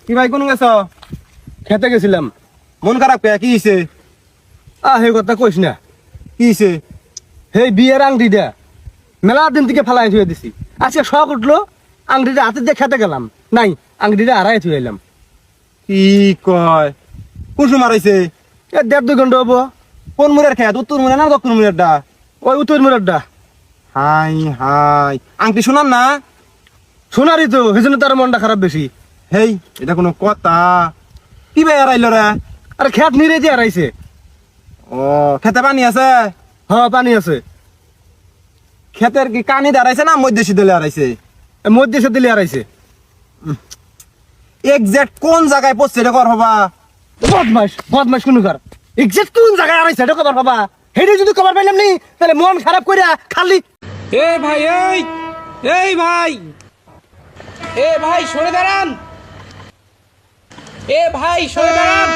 কি ভাই কোন গেছ? খেতে গেছিলাম। মন খারাপ কে? কি হইছে? সেই কথা কইস না। কি হইছে? সেই বিয়ের আংটিটা মেলা দিন থেকে ফেলাই থুয়ে দিছি। আজকে শখ উঠলো, আংটিটা হাতে দিয়ে খেতে গেলাম, নাই আংটিটা হারাই থুয়ে এলাম। কি কয়? কোন সময় মারাইছে? 1.5-2 ঘন্টা হবো। কোন মুরের খেত? উত্তর মুরে না দক্ষিণ মুরের ডা? ওই উত্তর মুরারটা। হাই হাই, আংটি শোনান না? শোনারই তো, সেই জন্য তার মনটা খারাপ বেশি। হেই, এটা কোনো কথা? কি ভাই হারাইল রে? আরে খেত নিরে দিয়ে হারাইছে। ও, খেতে পানি আছে? হ্যাঁ পানি আছে। খেতের কি কানি দাঁড়াইছে না মধ্যে শীতলে হারাইছে? মধ্যে সে দিলে হারাইছে। এক্সাক্ট কোন জায়গায় পড়ছে এটা কর হবা? বদমাস বদমাস কোন কার এক্সাক্ট কোন জায়গায় হারাইছে এটা কবার বাবা। হেডে যদি কবার পাইলাম নি তাহলে মন খারাপ কইরা খালি। এ ভাই এই ভাই, এ ভাই সরে দাঁড়ান, এ ভাই সরে দাঁড়ান।